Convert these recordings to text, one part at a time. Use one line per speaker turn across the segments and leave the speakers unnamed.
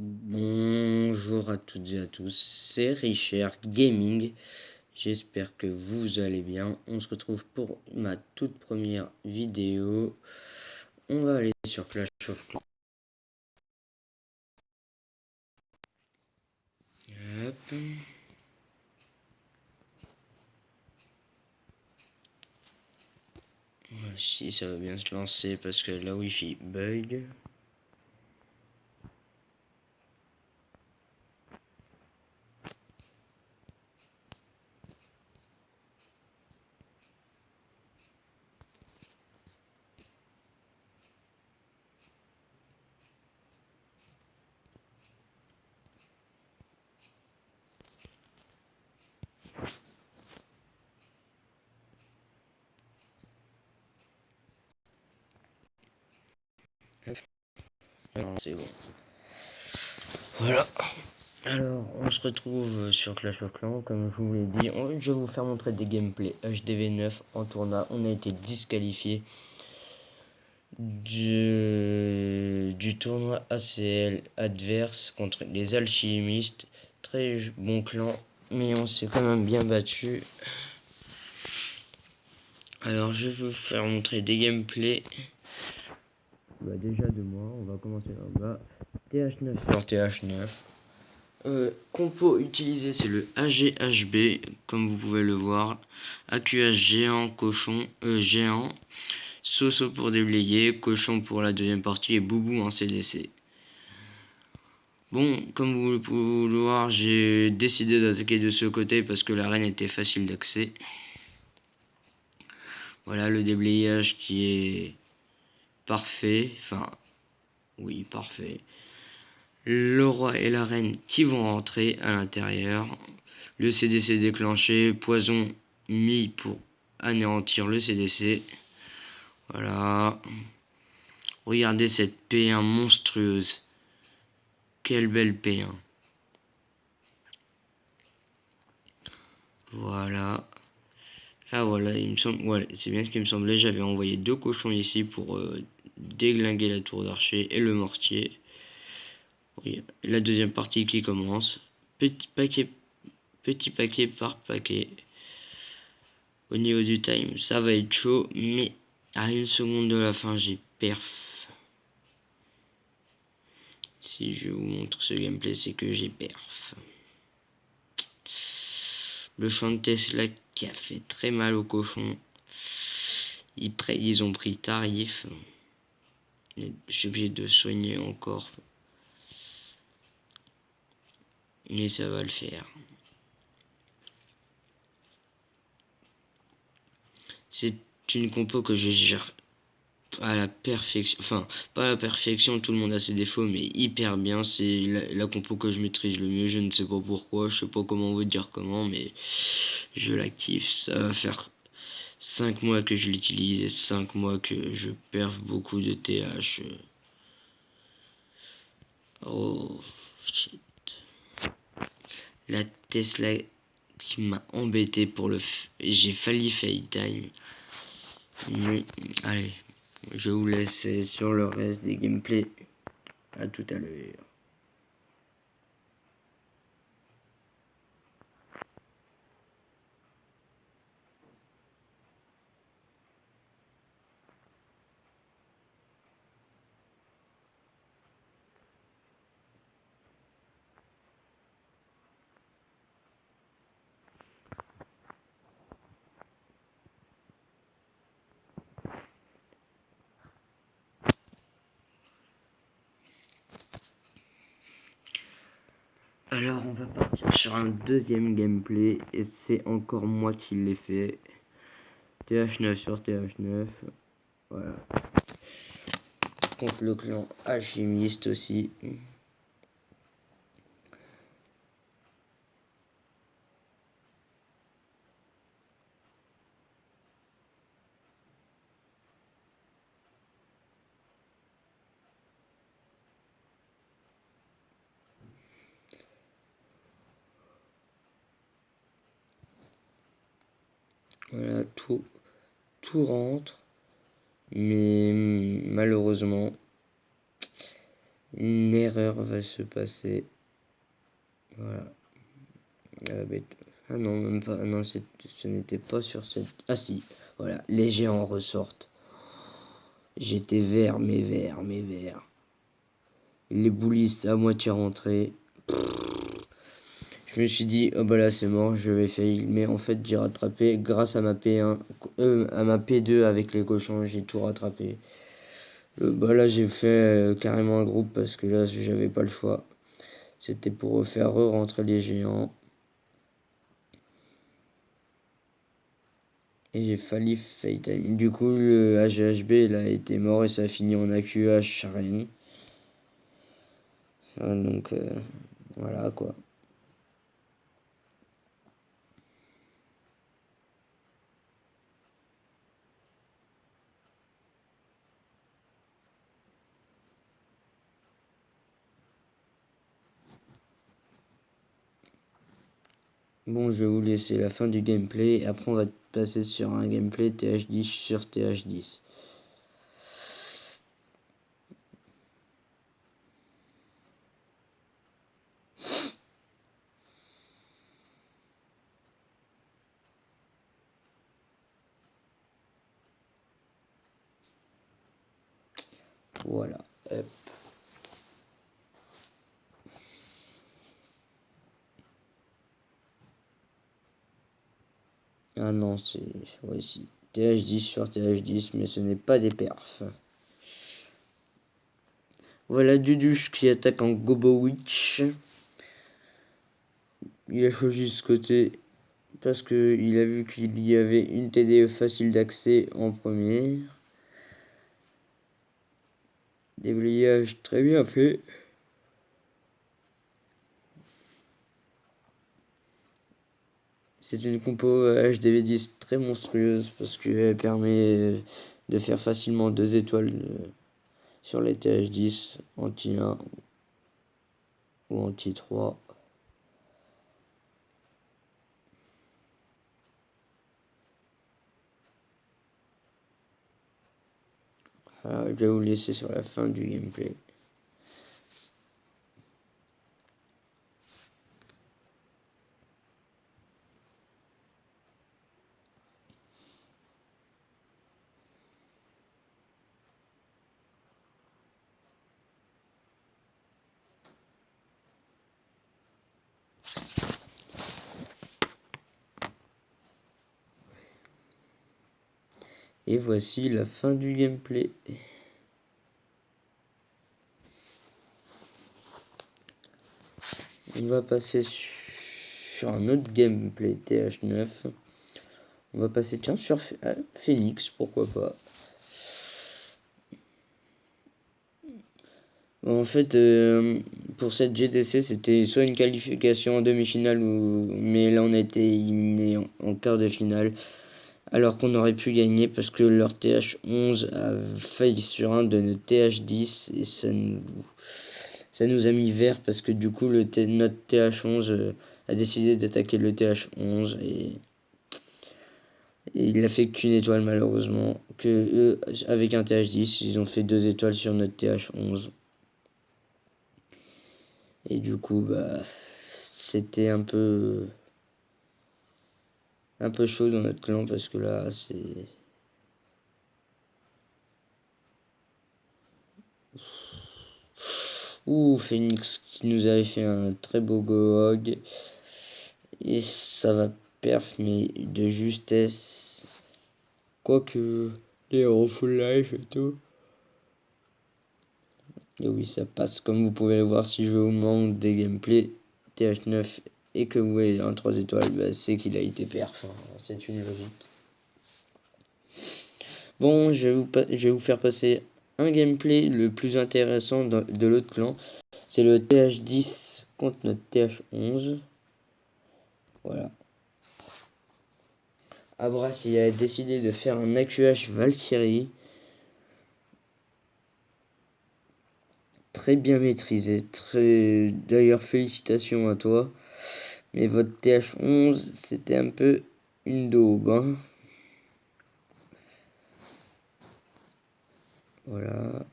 Bonjour à toutes et à tous, c'est Richard Gaming. J'espère que vous allez bien. On se retrouve pour ma toute première vidéo. On va aller sur Clash of Clans. Hop. Si ça va bien se lancer parce que la Wi-Fi bug. C'est bon. Voilà. Alors, on se retrouve sur Clash of Clans, comme je vous l'ai dit. Je vais vous faire montrer des gameplays HDV9 en tournoi. On a été disqualifié du tournoi ACL adverse contre les alchimistes. Très bon clan, mais on s'est quand même bien battu. Alors, je vais vous faire montrer des gameplays. Déjà de moi, on va commencer en bas. TH9 sur TH9. Compo utilisé, c'est le AGHB, comme vous pouvez le voir. AQH géant, cochon, géant. Soso pour déblayer, cochon pour la deuxième partie et Boubou en CDC. Bon, comme vous pouvez le voir, j'ai décidé d'attaquer de ce côté parce que l'arène était facile d'accès. Voilà le déblayage qui est parfait. Enfin, oui, parfait. Le roi et la reine qui vont rentrer à l'intérieur. Le CDC déclenché. Poison mis pour anéantir le CDC. Voilà. Regardez cette P1 monstrueuse. Quelle belle P1. Voilà. Ah voilà, il me semble, ouais, c'est bien ce qui me semblait. J'avais envoyé 2 cochons ici pour déglinguer la tour d'archer et le mortier. Oui, la deuxième partie qui commence. Petit paquet par paquet. Au niveau du time, ça va être chaud, mais à 1 seconde de la fin, j'ai perf. Si je vous montre ce gameplay, c'est que j'ai perf. Le champ de Tesla qui a fait très mal aux cochons. Ils ont pris tarif. Je suis obligé de soigner encore. Mais ça va le faire. C'est une compo que je gère à la perfection. Enfin, pas à la perfection, tout le monde a ses défauts, mais hyper bien. C'est la compo que je maîtrise le mieux. Je ne sais pas pourquoi, je sais pas comment vous dire comment, mais je la kiffe. Ça va faire 5 mois que je l'utilise et 5 mois que je perds beaucoup de TH. Oh shit. La Tesla qui m'a embêté pour le. J'ai failli fail time. Mais allez, je vous laisse sur le reste des gameplays. À tout à l'heure. Alors on va partir sur un deuxième gameplay et c'est encore moi qui l'ai fait. TH9 sur TH9. Voilà. Contre le clan alchimiste aussi. Voilà, tout rentre. Mais malheureusement, Une erreur va se passer. Voilà. Ah non, même pas. Non, ce n'était pas sur cette... Ah si, voilà. Les géants ressortent. J'étais vert, mais vert, mais vert. Les boulistes à moitié rentrés. Je me suis dit, oh bah là c'est mort, je vais fail. Mais en fait, j'ai rattrapé grâce à ma P1, à ma P2 avec les cochons, j'ai tout rattrapé. Bah là, j'ai fait carrément un groupe parce que là, j'avais pas le choix. C'était pour faire re-rentrer les géants. Et j'ai failli fail time. Du coup, le HHB, il a été mort et ça a fini en AQH rien. Donc, voilà quoi. Bon, je vais vous laisser la fin du gameplay. Après, on va passer sur un gameplay TH10 sur TH10. Voilà. Hop. Ah non, c'est... Ouais, si. TH10 sur TH10, mais ce n'est pas des perfs. Voilà Duduche qui attaque en Gobo Witch. Il a choisi ce côté parce qu'il a vu qu'il y avait une TDE facile d'accès en premier. Déblayage très bien fait. C'est une compo HDV10 très monstrueuse parce qu'elle permet de faire facilement 2 étoiles sur les TH10, anti 1 ou anti 3. Alors, je vais vous laisser sur la fin du gameplay. Et voici la fin du gameplay. On va passer sur un autre gameplay TH9. On va passer tiens sur Phoenix, pourquoi pas. En fait, pour cette GTC, c'était soit une qualification en demi-finale, mais là on a été éliminé en quart de finale. Alors qu'on aurait pu gagner parce que leur TH11 a failli sur un de nos TH10 et ça nous a mis vert parce que du coup notre TH11 a décidé d'attaquer le TH11 et il a fait qu'une étoile malheureusement. Que eux, avec un TH10, ils ont fait 2 étoiles sur notre TH11. Et du coup, bah, c'était un peu chaud dans notre clan parce que là, c'est... Ouh, Phoenix qui nous avait fait un très beau go-hog. Et ça va perf, mais de justesse. Quoique, les héros full life et tout. Et oui, ça passe. Comme vous pouvez le voir, si je vous montre des gameplays TH9 et que vous voyez un 3 étoiles, bah, c'est qu'il a été perf. Hein. C'est une logique. Bon, je vais vous faire passer un gameplay le plus intéressant de l'autre clan. C'est le TH10 contre notre TH11. Voilà. Abra qui a décidé de faire un AQH Valkyrie. Très bien maîtrisé. D'ailleurs, félicitations à toi. Mais votre TH11, c'était un peu une daube. Hein. Voilà.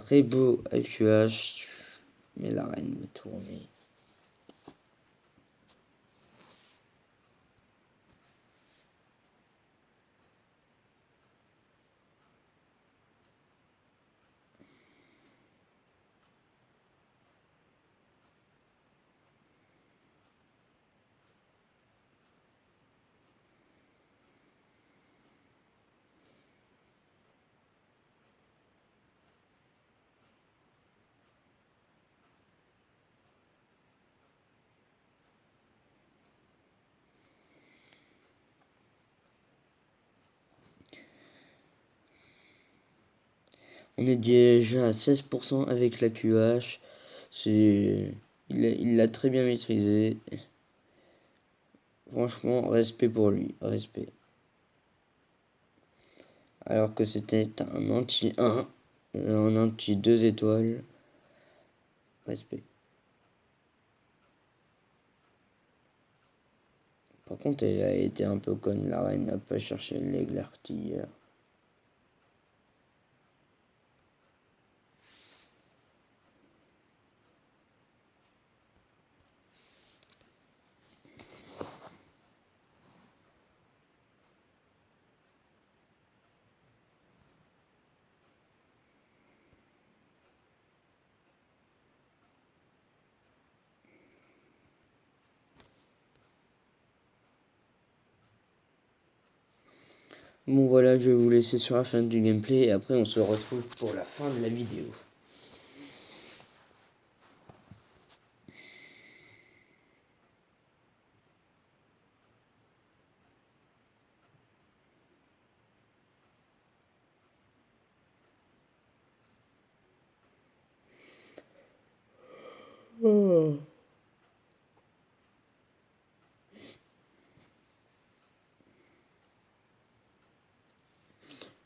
très beau AQH, mais l'arène va tourner. On est déjà à 16% avec la QH. Il l'a très bien maîtrisé. Franchement, respect pour lui. Respect. Alors que c'était un anti 1, un anti 2 étoiles. Respect. Par contre, elle a été un peu conne. La reine n'a pas cherché l'aigle artilleur. Bon voilà, je vais vous laisser sur la fin du gameplay et après on se retrouve pour la fin de la vidéo.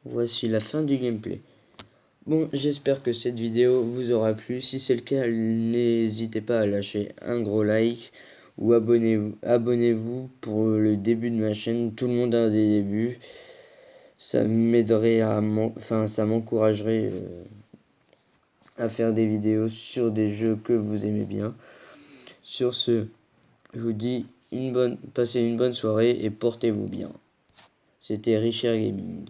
Voici la fin du gameplay. Bon, j'espère que cette vidéo vous aura plu. Si c'est le cas, n'hésitez pas à lâcher un gros like ou abonnez-vous pour le début de ma chaîne. Tout le monde a des débuts. Ça m'aiderait ça m'encouragerait à faire des vidéos sur des jeux que vous aimez bien. Sur ce, je vous dis passez une bonne soirée et portez-vous bien. C'était Richard Gaming.